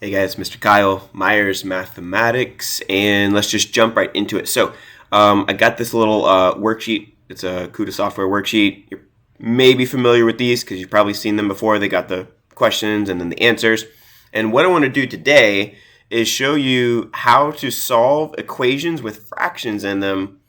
Hey guys, Mr. Kyle Myers Mathematics, and let's just jump right into it. So, I got this little worksheet. It's a CUDA software worksheet. You're maybe familiar with these because you've probably seen them before. They got the questions and then the answers. And what I want to do today is show you how to solve equations with fractions in them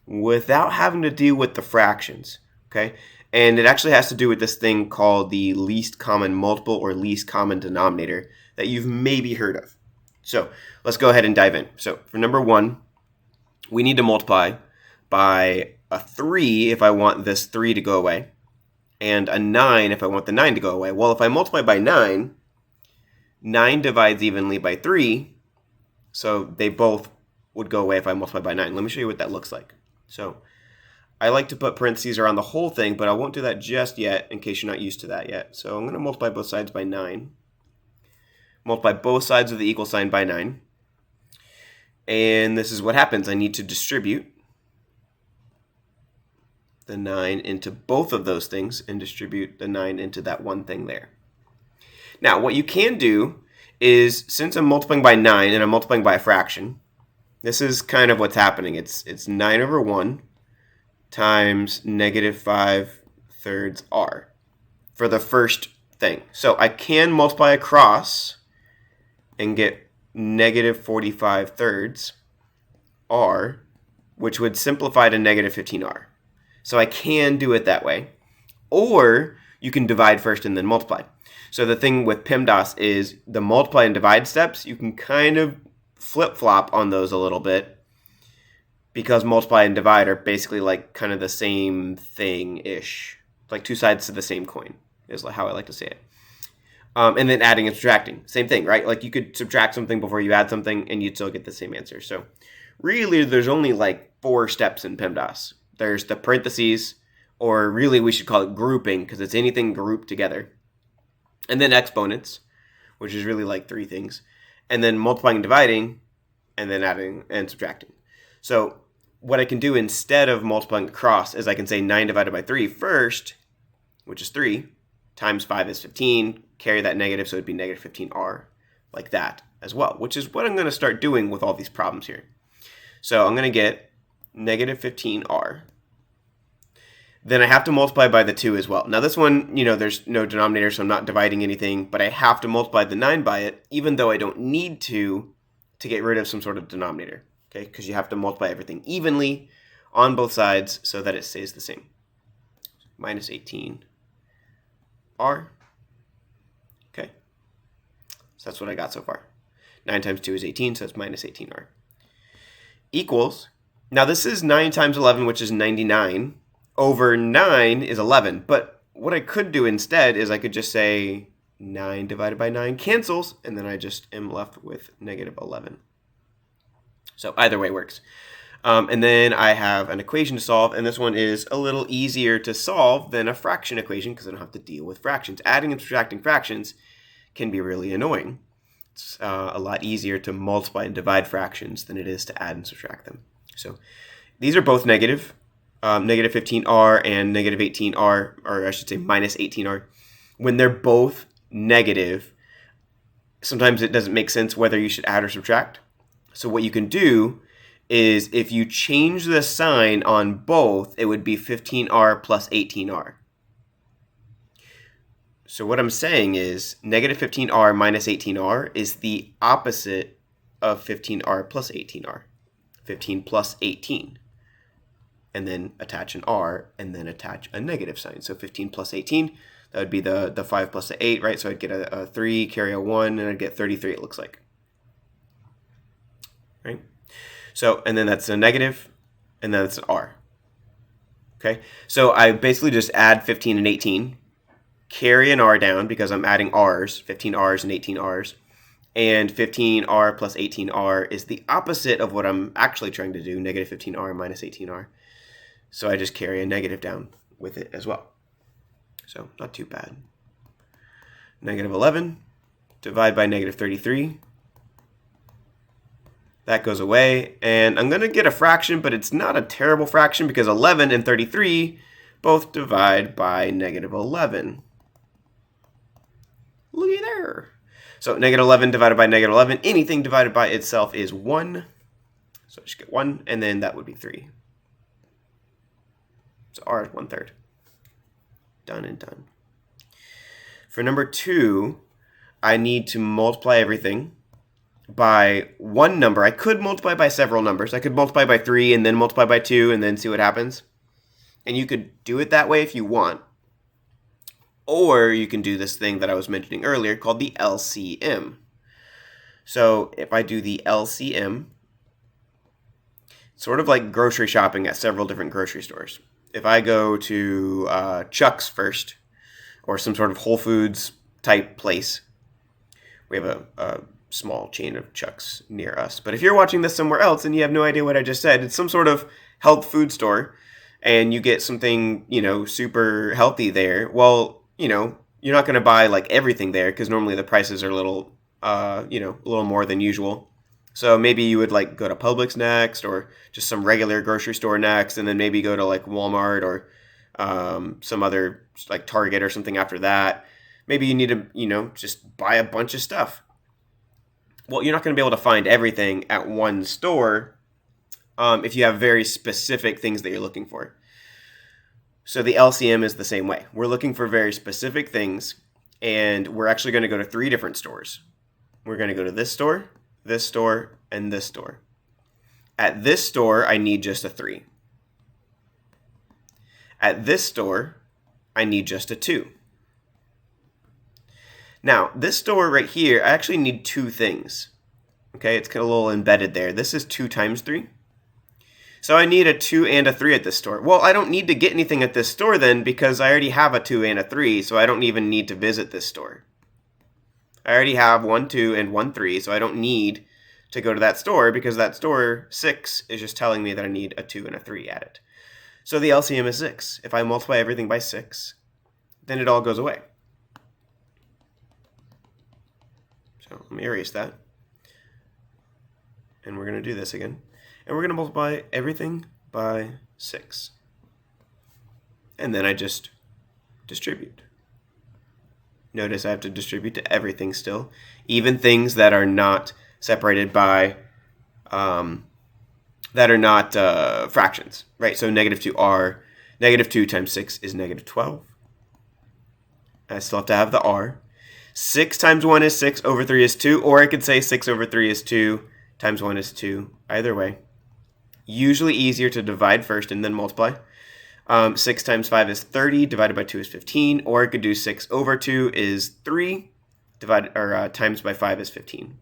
without having to deal with the fractions. Okay? And it actually has to do with this thing called the least common multiple or least common denominator that you've maybe heard of. So let's go ahead and dive in. So for number one, we need to multiply by a 3 if I want this 3 to go away, and a 9 if I want the 9 to go away. Well, if I multiply by 9, 9 divides evenly by 3, so they both would go away if I multiply by 9. Let me show you what that looks like. So I like to put parentheses around the whole thing, but I won't do that just yet in case you're not used to that yet. So I'm going to multiply both sides by 9. Multiply both sides of the equal sign by 9. And this is what happens. I need to distribute the 9 into both of those things and distribute the 9 into that one thing there. Now, what you can do is, since I'm multiplying by 9 and I'm multiplying by a fraction, this is kind of what's happening. It's 9 over 1 times negative 5/3 r for the first thing. So I can multiply across and get negative 45/3 r, which would simplify to negative 15r. So I can do it that way. Or you can divide first and then multiply. So the thing with PEMDAS is the multiply and divide steps, you can kind of flip-flop on those a little bit because multiply and divide are basically like kind of the same thing-ish. Like two sides to the same coin is how I like to say it. And then adding and subtracting. Same thing, right? Like you could subtract something before you add something and you'd still get the same answer. So really there's only like 4 steps in PEMDAS. There's the parentheses, or really we should call it grouping because it's anything grouped together. And then exponents, which is really like 3 things. And then multiplying and dividing, and then adding and subtracting. So what I can do instead of multiplying across is I can say 9 divided by 3 first, which is 3, times 5 is 15, carry that negative, so it'd be negative 15r, like that as well, which is what I'm going to start doing with all these problems here. So I'm going to get negative 15r. Then I have to multiply by the 2 as well. Now this one, there's no denominator, so I'm not dividing anything, but I have to multiply the 9 by it, even though I don't need to get rid of some sort of denominator, okay? Because you have to multiply everything evenly on both sides so that it stays the same. Minus 18r. Okay, so that's what I got so far. 9 times 2 is 18, so it's minus 18r. Equals, now this is 9 times 11, which is 99, over 9 is 11. But what I could do instead is I could just say 9 divided by 9 cancels, and then I just am left with negative 11. So either way works. And then I have an equation to solve, and this one is a little easier to solve than a fraction equation because I don't have to deal with fractions. Adding and subtracting fractions can be really annoying. It's a lot easier to multiply and divide fractions than it is to add and subtract them. So these are both negative, negative 15r and negative 18r, or I should say minus 18r. When they're both negative, sometimes it doesn't make sense whether you should add or subtract. So what you can do is if you change the sign on both, it would be 15r plus 18r. So what I'm saying is negative 15r minus 18r is the opposite of 15r plus 18r. 15 plus 18. And then attach an r, and then attach a negative sign. So 15 plus 18, that would be the 5 plus the 8, right? So I'd get a 3, carry a 1, and I'd get 33, it looks like. Right? So, and then that's a negative, and then that's an r. Okay? So I basically just add 15 and 18, carry an r down because I'm adding r's, 15 r's and 18 r's. And 15r plus 18r is the opposite of what I'm actually trying to do, negative 15r minus 18r. So I just carry a negative down with it as well. So not too bad. Negative 11, divide by negative 33. That goes away, and I'm going to get a fraction, but it's not a terrible fraction because 11 and 33 both divide by negative 11. Looky there. So negative 11 divided by negative 11, anything divided by itself is 1. So I just get 1, and then that would be 3. So r is 1/3. Done and done. For number 2, I need to multiply everything by one number. I could multiply by several numbers. I could multiply by 3 and then multiply by 2 and then see what happens. And you could do it that way if you want. Or you can do this thing that I was mentioning earlier called the LCM. So if I do the LCM, sort of like grocery shopping at several different grocery stores. If I go to Chuck's first, or some sort of Whole Foods type place, we have a small chain of Chuck's near us. But if you're watching this somewhere else and you have no idea what I just said, it's some sort of health food store, and you get something, super healthy there. Well, you're not going to buy like everything there because normally the prices are a little more than usual. So maybe you would like go to Publix next, or just some regular grocery store next, and then maybe go to like Walmart or some other like Target or something after that. Maybe you need to, just buy a bunch of stuff. Well, you're not going to be able to find everything at one store if you have very specific things that you're looking for. So the LCM is the same way. We're looking for very specific things, and we're actually going to go to 3 different stores. We're going to go to this store, and this store. At this store, I need just a 3. At this store, I need just a 2. Now, this store right here, I actually need 2 things. Okay, it's kind of a little embedded there. This is 2 times 3. So I need a 2 and a 3 at this store. Well, I don't need to get anything at this store then, because I already have a 2 and a 3, so I don't even need to visit this store. I already have 1, 2, and 1, 3, so I don't need to go to that store, because that store, 6, is just telling me that I need a 2 and a 3 at it. So the LCM is 6. If I multiply everything by 6, then it all goes away. So let me erase that. And we're going to do this again. And we're going to multiply everything by 6. And then I just distribute. Notice I have to distribute to everything still, even things that are not separated by, fractions, right? So negative 2r, negative 2 times 6 is negative 12. I still have to have the r. 6 times 1 is 6 over 3 is 2, or I could say 6 over 3 is 2 times 1 is 2. Either way. Usually easier to divide first and then multiply. 6 times 5 is 30, divided by 2 is 15, or I could do 6 over 2 is 3, times by 5 is 15.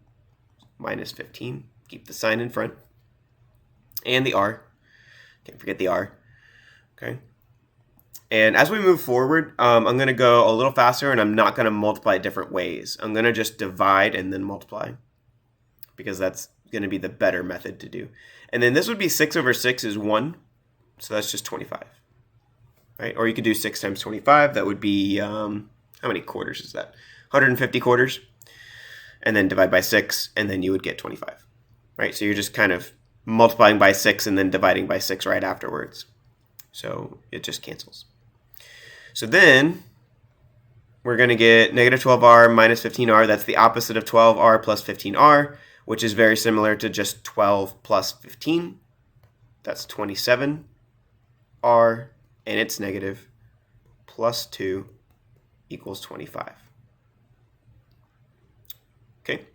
Minus 15, keep the sign in front. And the r, can't forget the r, okay? And as we move forward, I'm going to go a little faster, and I'm not going to multiply different ways. I'm going to just divide and then multiply, because that's going to be the better method to do. And then this would be 6 over 6 is 1, so that's just 25. Right? Or you could do 6 times 25. That would be, how many quarters is that? 150 quarters. And then divide by 6, and then you would get 25. Right? So you're just kind of multiplying by 6 and then dividing by 6 right afterwards. So it just cancels. So then we're going to get negative 12r minus 15r. That's the opposite of 12r plus 15r, which is very similar to just 12 plus 15. That's 27r. And it's negative, plus 2 equals 25. Okay.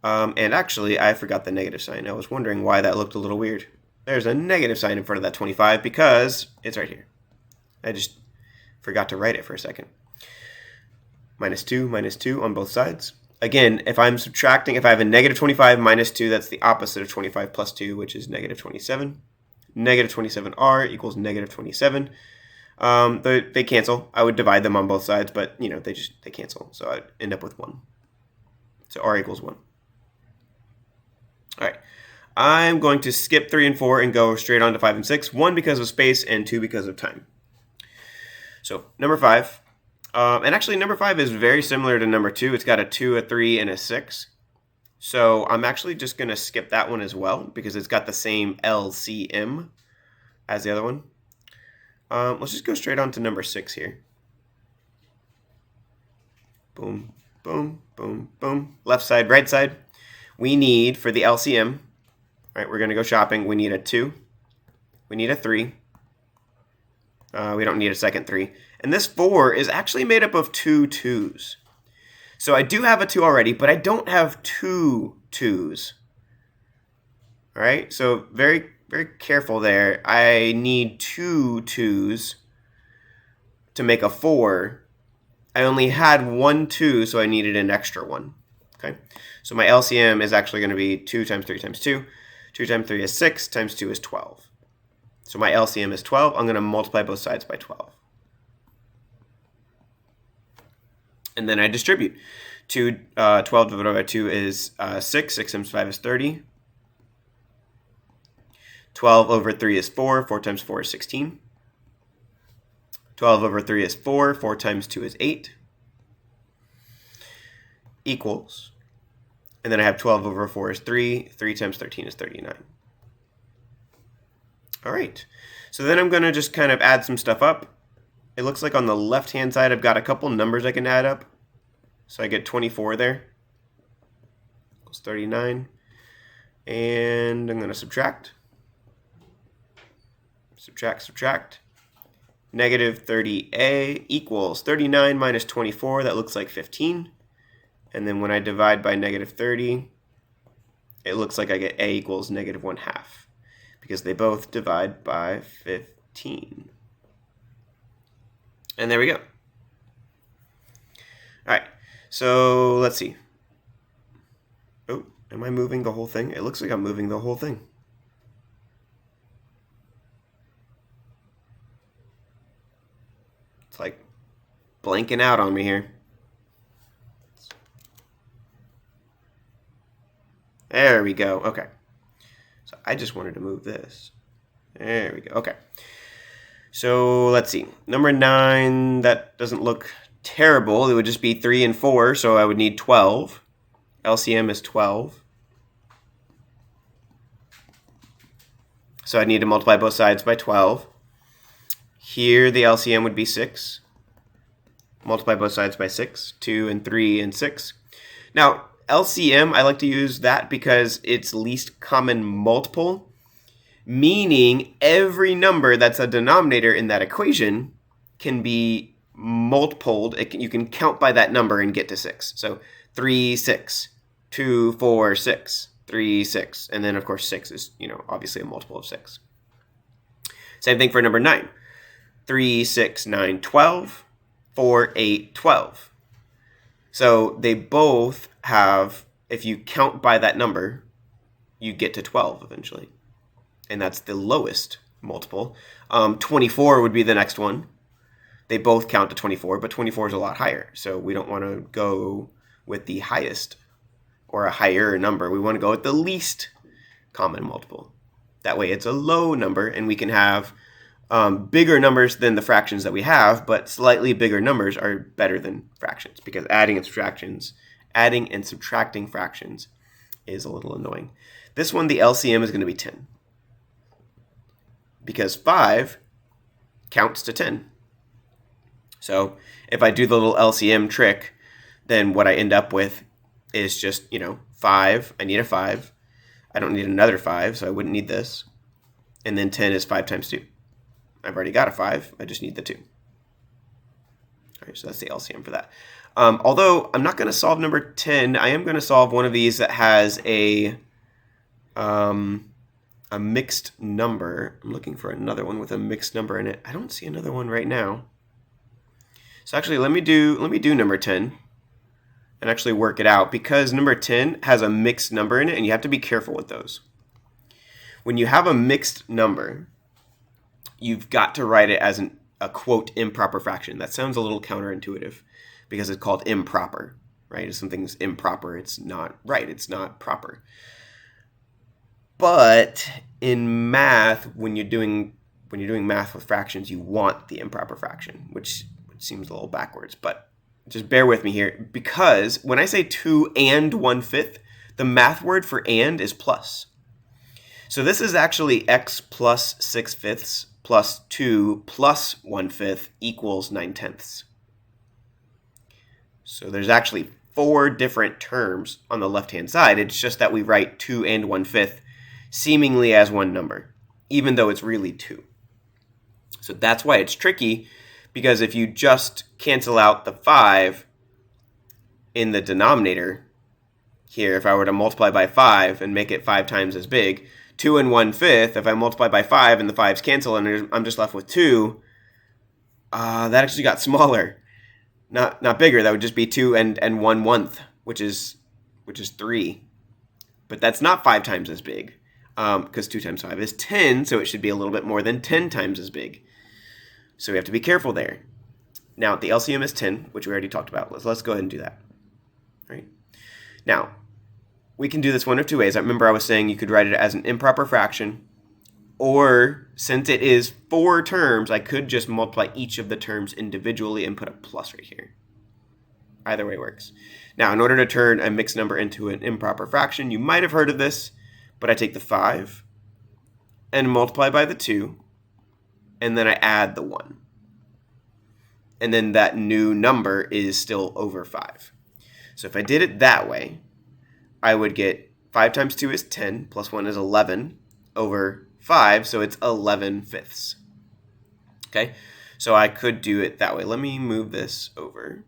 And actually, I forgot the negative sign. I was wondering why that looked a little weird. There's a negative sign in front of that 25 because it's right here. I just forgot to write it for a second. Minus 2 on both sides. Again, if I'm subtracting, if I have a negative 25 minus 2, that's the opposite of 25 plus 2, which is negative 27. Negative 27r equals negative 27. They cancel. I would divide them on both sides, but they cancel. So I'd end up with 1. So r equals 1. All right. I'm going to skip 3 and 4 and go straight on to 5 and 6. 1 because of space and 2 because of time. So number 5. And actually number 5 is very similar to number 2. It's got a 2, a 3, and a 6. So I'm actually just going to skip that one as well because it's got the same LCM as the other one. Let's just go straight on to number 6 here. Boom, boom, boom, boom. Left side, right side. We need, for the LCM, right, we're going to go shopping. We need a 2. We need a 3. We don't need a second 3. And this 4 is actually made up of 2 2s. So I do have a 2 already, but I don't have 2 2s. All right, so very, very careful there. I need 2 2s to make a 4. I only had 1 2, so I needed an extra 1. Okay, so my LCM is actually going to be 2 times 3 times 2. 2 times 3 is 6, times 2 is 12. So my LCM is 12. I'm going to multiply both sides by 12. And then I distribute. 12 divided by 2 is 6. 6 times 5 is 30. 12 over 3 is 4. 4 times 4 is 16. 12 over 3 is 4. 4 times 2 is 8. Equals. And then I have 12 over 4 is 3. 3 times 13 is 39. All right. So then I'm going to just kind of add some stuff up. It looks like on the left-hand side I've got a couple numbers I can add up. So I get 24 there. Equals 39. And I'm going to subtract. Subtract. Negative 30a equals 39 minus 24. That looks like 15. And then when I divide by negative 30, it looks like I get a equals negative 1/2 because they both divide by 15. And there we go. All right, so let's see. Oh, am I moving the whole thing? It looks like I'm moving the whole thing. It's like blanking out on me here. There we go. Okay. So I just wanted to move this. There we go. Okay. So let's see. Number 9, that doesn't look terrible. It would just be 3 and 4, so I would need 12. LCM is 12. So I need to multiply both sides by 12. Here the LCM would be 6. Multiply both sides by 6. 2 and 3 and 6. Now, LCM, I like to use that because it's least common multiple, meaning every number that's a denominator in that equation can be multipled. You can count by that number and get to 6. So 3, 6, 2, 4, 6, 3, 6. And then, of course, 6 is, obviously a multiple of 6. Same thing for number 9. 3, 6, 9, 12, 4, 8, 12. So they both have, if you count by that number, you get to 12 eventually. And that's the lowest multiple. 24 would be the next one. They both count to 24, but 24 is a lot higher. So we don't want to go with the highest or a higher number. We want to go with the least common multiple. That way it's a low number, and we can have bigger numbers than the fractions that we have, but slightly bigger numbers are better than fractions because adding and subtracting fractions is a little annoying. This one, the LCM is going to be 10 because 5 counts to 10. So if I do the little LCM trick, then what I end up with is just, 5. I need a 5. I don't need another 5, so I wouldn't need this. And then 10 is 5 times 2. I've already got a 5. I just need the 2. All right, so that's the LCM for that. Although I'm not going to solve number 10, I am going to solve one of these that has a mixed number. I'm looking for another one with a mixed number in it. I don't see another one right now. So actually, let me do number 10 and actually work it out, because number 10 has a mixed number in it, and you have to be careful with those. When you have a mixed number, you've got to write it as a quote improper fraction. That sounds a little counterintuitive because it's called improper, right? If something's improper, it's not right. It's not proper. But in math, when you're doing math with fractions, you want the improper fraction, which seems a little backwards. But just bear with me here, because when I say 2 and 1/5, the math word for and is plus. So this is actually x plus 6/5 plus 2 plus 1/5 equals 9/10. So there's actually 4 different terms on the left-hand side. It's just that we write 2 and 1/5 seemingly as one number, even though it's really 2. So that's why it's tricky, because if you just cancel out the 5 in the denominator here, if I were to multiply by 5 and make it 5 times as big, 2 and 1/5, if I multiply by 5 and the 5's cancel and I'm just left with 2, that actually got smaller. Not bigger. That would just be 2 and 1/1, which is 3. But that's not 5 times as big, because 2 times 5 is 10, so it should be a little bit more than 10 times as big. So we have to be careful there. Now, the LCM is 10, which we already talked about. Let's go ahead and do that. All right. Now, we can do this one of two ways. I remember I was saying you could write it as an improper fraction, or since it is 4 terms, I could just multiply each of the terms individually and put a plus right here. Either way works. Now, in order to turn a mixed number into an improper fraction, you might have heard of this, but I take the 5 and multiply by the 2, and then I add the 1. And then that new number is still over 5. So if I did it that way, I would get 5 times 2 is 10, plus 1 is 11, over 5, so it's 11/5. Okay, so I could do it that way. Let me move this over.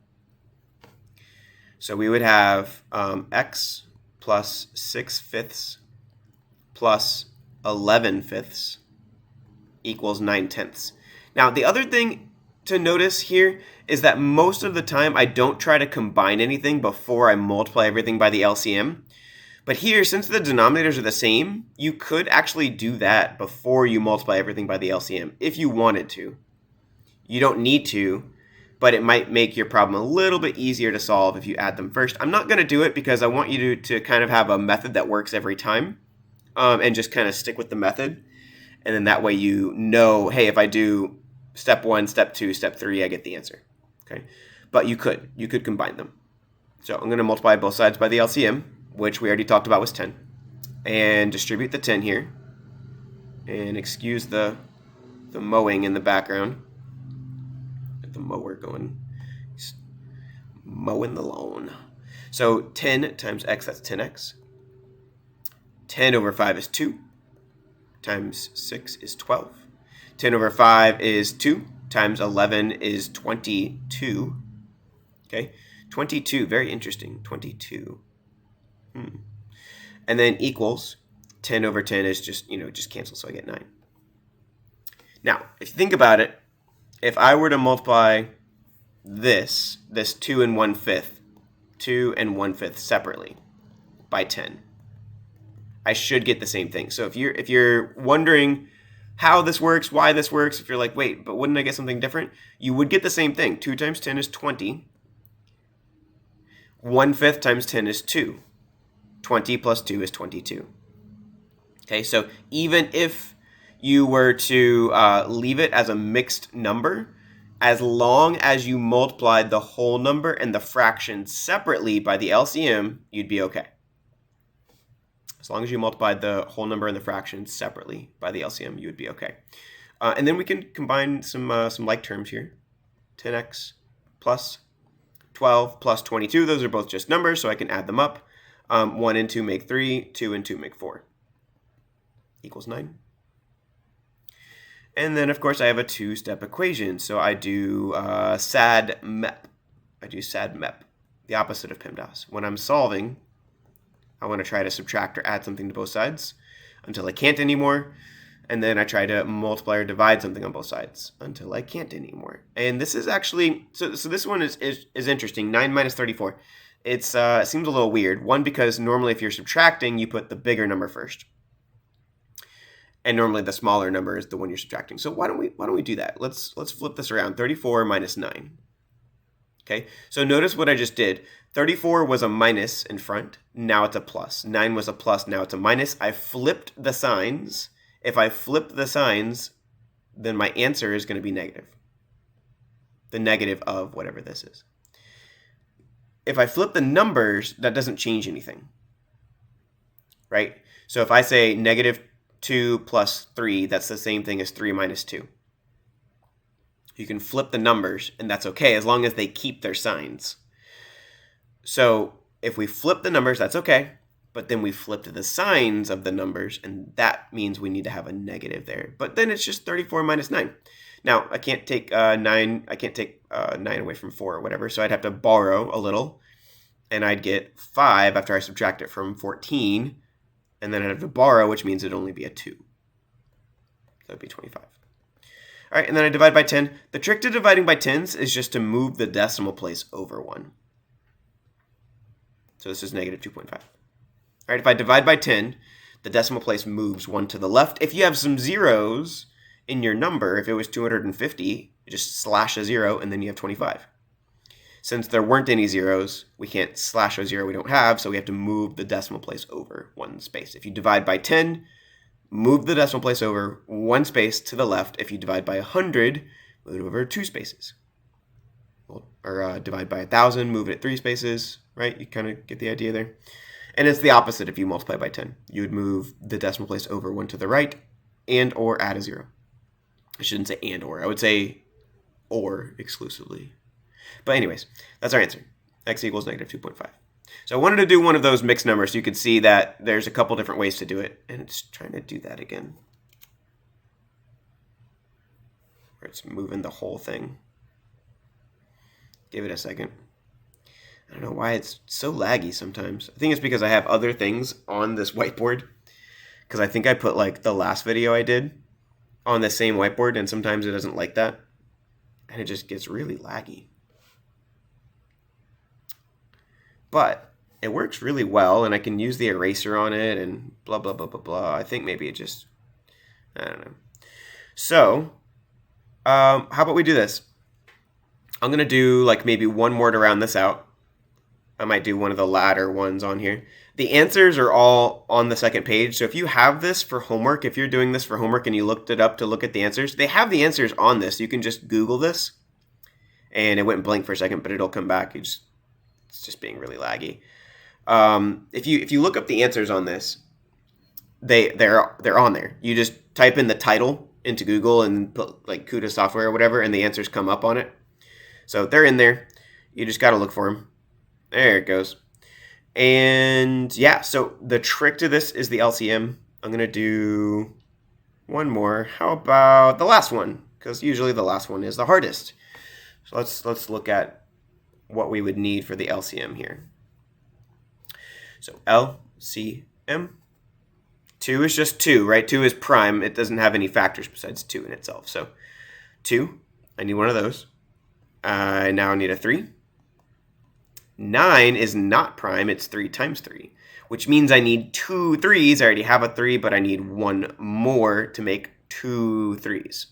So we would have x plus 6/5 plus 11/5 equals 9/10. Now, the other thing to notice here is that most of the time I don't try to combine anything before I multiply everything by the LCM. But here, since the denominators are the same, you could actually do that before you multiply everything by the LCM if you wanted to. You don't need to, but it might make your problem a little bit easier to solve if you add them first. I'm not going to do it because I want you to kind of have a method that works every time, and just kind of stick with the method. And then that way you know, hey, if I do step 1, step 2, step 3, I get the answer. Okay, but you could combine them. So I'm going to multiply both sides by the LCM, which we already talked about was 10, and distribute the 10 here, and excuse the mowing in the background. Get the mower going, mowing the lawn. So 10 times x, that's 10x. 10 over 5 is 2, times 6 is 12. 10 over 5 is 2, times 11 is 22. Okay, 22, very interesting, 22. And then equals 10 over 10 is just cancel, so I get 9. Now, if you think about it, if I were to multiply this 2 and 1/5 separately by 10, I should get the same thing. So if you're wondering how this works, why this works, if you're like, wait, but wouldn't I get something different? You would get the same thing. 2 times 10 is 20. 1/5 times 10 is 2. 20 plus 2 is 22. Okay, so even if you were to leave it as a mixed number, as long as you multiplied the whole number and the fraction separately by the LCM, you'd be okay. As long as you multiplied the whole number and the fraction separately by the LCM, you would be okay. And then we can combine some like terms here. 10x plus 12 plus 22. Those are both just numbers, so I can add them up. 1 and 2 make 3. 2 and 2 make 4. Equals 9. And then, of course, I have a 2-step equation. So I do SAD MEP. The opposite of PEMDAS. When I'm solving, I want to try to subtract or add something to both sides until I can't anymore. And then I try to multiply or divide something on both sides until I can't anymore. And this is actually, so this one is interesting. 9 minus 34. It seems a little weird. One, because normally if you're subtracting, you put the bigger number first. And normally the smaller number is the one you're subtracting. So why don't we do that? Let's flip this around. 34 minus 9. Okay, so notice what I just did. 34 was a minus in front. Now it's a plus. 9 was a plus. Now it's a minus. I flipped the signs. If I flip the signs, then my answer is going to be negative. The negative of whatever this is. If I flip the numbers, that doesn't change anything, right? So if I say negative 2 plus 3, that's the same thing as 3 minus 2. You can flip the numbers, and that's okay as long as they keep their signs. So if we flip the numbers, that's okay. But then we flipped the signs of the numbers, and that means we need to have a negative there. But then it's just 34 minus 9. Now, I can't take 9. I can't take 9 away from 4 or whatever, so I'd have to borrow a little, and I'd get 5 after I subtract it from 14, and then I'd have to borrow, which means it'd only be a 2. So it'd be 25. All right, and then I divide by 10. The trick to dividing by 10s is just to move the decimal place over 1. So this is negative 2.5. All right, if I divide by 10, the decimal place moves 1 to the left. If you have some zeros in your number, if it was 250, you just slash a 0, and then you have 25. Since there weren't any zeros, we can't slash a 0 we don't have, so we have to move the decimal place over 1 space. If you divide by 10, move the decimal place over 1 space to the left. If you divide by 100, move it over 2 spaces. Or divide by 1,000, move it 3 spaces, right? You kind of get the idea there. And it's the opposite if you multiply by 10. You would move the decimal place over 1 to the right and or add a 0. I shouldn't say and or. I would say or exclusively. But anyways, that's our answer. X equals negative 2.5. So I wanted to do one of those mixed numbers so you could see that there's a couple different ways to do it. And it's trying to do that again. Where it's moving the whole thing. Give it a second. I don't know why it's so laggy sometimes. I think it's because I have other things on this whiteboard. Because I think I put like the last video I did on the same whiteboard, and sometimes it doesn't like that. And it just gets really laggy. But it works really well, and I can use the eraser on it and blah, blah, blah, blah, blah. I think maybe it just, I don't know. So, how about we do this? I'm going to do like maybe one more to round this out. I might do one of the latter ones on here. The answers are all on the second page. So if you have this for homework, if you're doing this for homework and you looked it up to look at the answers, they have the answers on this. You can just Google this. And it went blank for a second, but it'll come back. It's just being really laggy. If you look up the answers on this, they're on there. You just type in the title into Google and put like CUDA software or whatever, and the answers come up on it. So they're in there. You just got to look for them. There it goes. And yeah, so the trick to this is the LCM. I'm going to do one more. How about the last one? Because usually the last one is the hardest. So let's look at what we would need for the LCM here. So LCM. 2 is just 2, right? 2 is prime. It doesn't have any factors besides 2 in itself. So 2, I need one of those. I now need a 3. 9 is not prime, it's 3 times 3, which means I need 2 3s. I already have a 3, but I need one more to make 2 3s.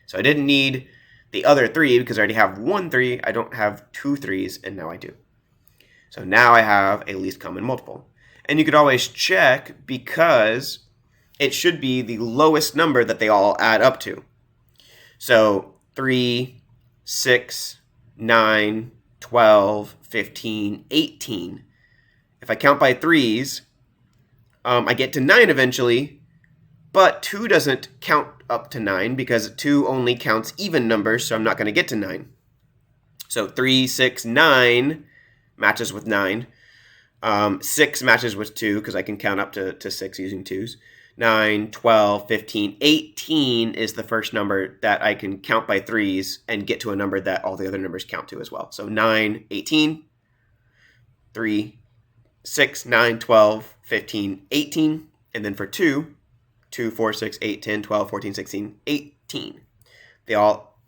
So I didn't need the other 3 because I already have 1 3. I don't have 2 3s, and now I do. So now I have a least common multiple. And you could always check because it should be the lowest number that they all add up to. So 3, 6, 9, 12, 15, 18. If I count by 3s, I get to 9 eventually, but 2 doesn't count up to 9 because 2 only counts even numbers, so I'm not going to get to 9. So 3, 6, 9 matches with 9. 6 matches with 2 because I can count up to 6 using 2s. 9, 12, 15, 18 is the first number that I can count by 3s and get to a number that all the other numbers count to as well. So 9, 18, 3, 6, 9, 12, 15, 18. And then for 2, 2, 4, 6, 8, 10, 12, 14, 16, 18. They all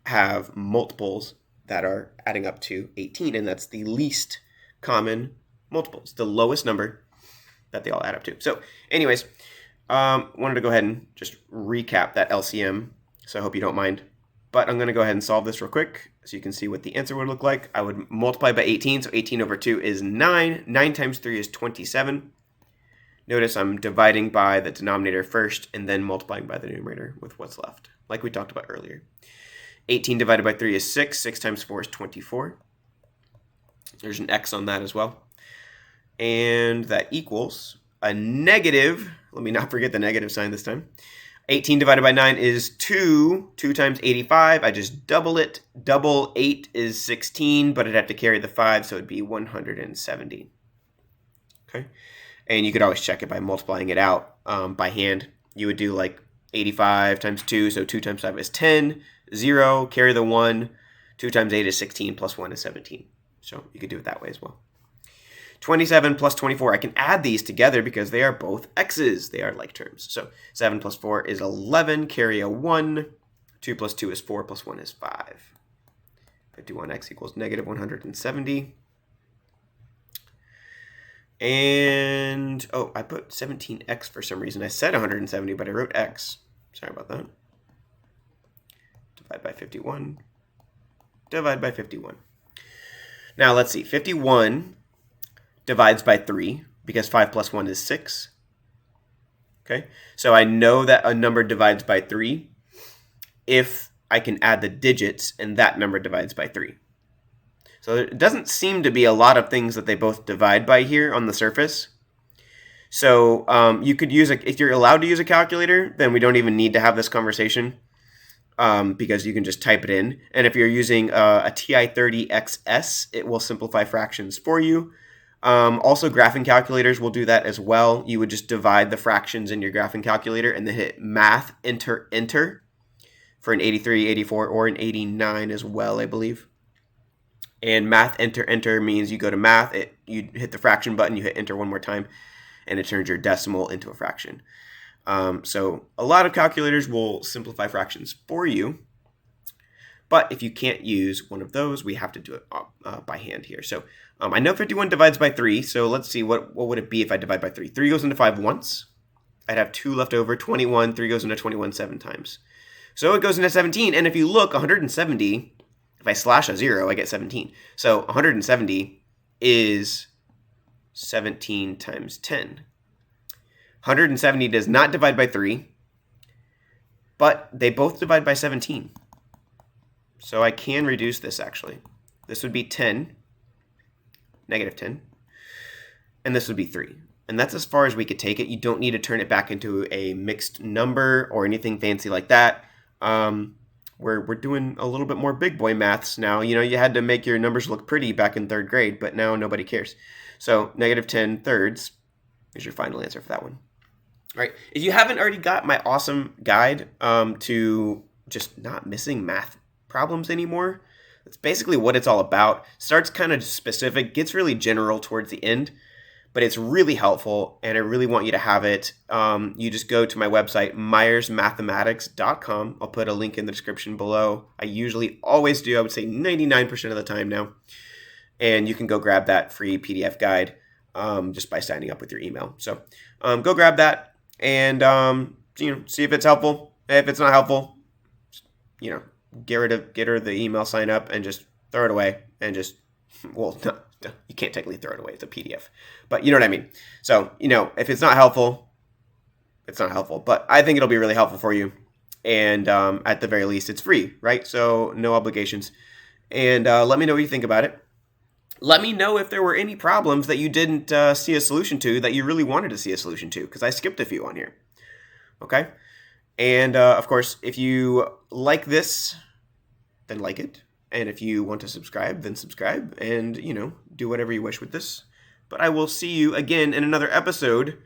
have multiples that are adding up to 18, and that's the least common multiple. It's the lowest number that they all add up to. So anyways, wanted to go ahead and just recap that LCM, so I hope you don't mind. But I'm going to go ahead and solve this real quick so you can see what the answer would look like. I would multiply by 18, so 18 over 2 is 9. 9 times 3 is 27. Notice I'm dividing by the denominator first and then multiplying by the numerator with what's left, like we talked about earlier. 18 divided by 3 is 6. 6 times 4 is 24. There's an X on that as well. And that equals a negative, let me not forget the negative sign this time, 18 divided by 9 is 2. 2 times 85. I just double it. Double 8 is 16, but I'd have to carry the 5, so it'd be 170. Okay. And you could always check it by multiplying it out by hand. You would do like 85 times 2, so 2 times 5 is 10. 0, carry the 1. 2 times 8 is 16, plus 1 is 17. So you could do it that way as well. 27 plus 24, I can add these together because they are both x's. They are like terms. So 7 plus 4 is 11, carry a 1. 2 plus 2 is 4, plus 1 is 5. 51x equals negative 170. And, oh, I put 17x for some reason. I said 170, but I wrote x. Sorry about that. Divide by 51. Divide by 51. Now, let's see. 51 divides by 3, because 5 plus 1 is 6. Okay, so I know that a number divides by 3 if I can add the digits, and that number divides by 3. So it doesn't seem to be a lot of things that they both divide by here on the surface. So you could use, if you're allowed to use a calculator, then we don't even need to have this conversation because you can just type it in. And if you're using a TI-30XS, it will simplify fractions for you. Also, graphing calculators will do that as well. You would just divide the fractions in your graphing calculator and then hit math, enter, enter for an 83, 84, or an 89 as well, I believe. And math, enter, enter means you go to math, you hit the fraction button, you hit enter one more time, and it turns your decimal into a fraction. So a lot of calculators will simplify fractions for you. But if you can't use one of those, we have to do it by hand here. So I know 51 divides by 3, so let's see, what would it be if I divide by 3? 3 goes into 5 once. I'd have 2 left over. 21, 3 goes into 21 7 times. So it goes into 17, and if you look, 170, if I slash a 0, I get 17. So 170 is 17 times 10. 170 does not divide by 3, but they both divide by 17. So I can reduce this, actually. This would be 10, negative 10, and this would be 3. And that's as far as we could take it. You don't need to turn it back into a mixed number or anything fancy like that. We're doing a little bit more big boy maths now. You know, you had to make your numbers look pretty back in 3rd grade, but now nobody cares. So negative 10 thirds is your final answer for that one. All right. If you haven't already got my awesome guide to just not missing math problems anymore, that's basically what it's all about. Starts kind of specific, gets really general towards the end, but it's really helpful, and I really want you to have it. You just go to my website, myersmathematics.com. I'll put a link in the description below. I usually always do, I would say 99% of the time now. And you can go grab that free PDF guide just by signing up with your email. So go grab that and see if it's helpful. If it's not helpful, get her the email, sign up, and just throw it away. And just, well, no, you can't technically throw it away. It's a PDF. But you know what I mean. So, if it's not helpful, it's not helpful. But I think it'll be really helpful for you. And at the very least, it's free, right? So no obligations. And let me know what you think about it. Let me know if there were any problems that you didn't see a solution to that you really wanted to see a solution to, because I skipped a few on here. Okay? And, of course, if you like this, then like it. And if you want to subscribe, then subscribe. And, do whatever you wish with this. But I will see you again in another episode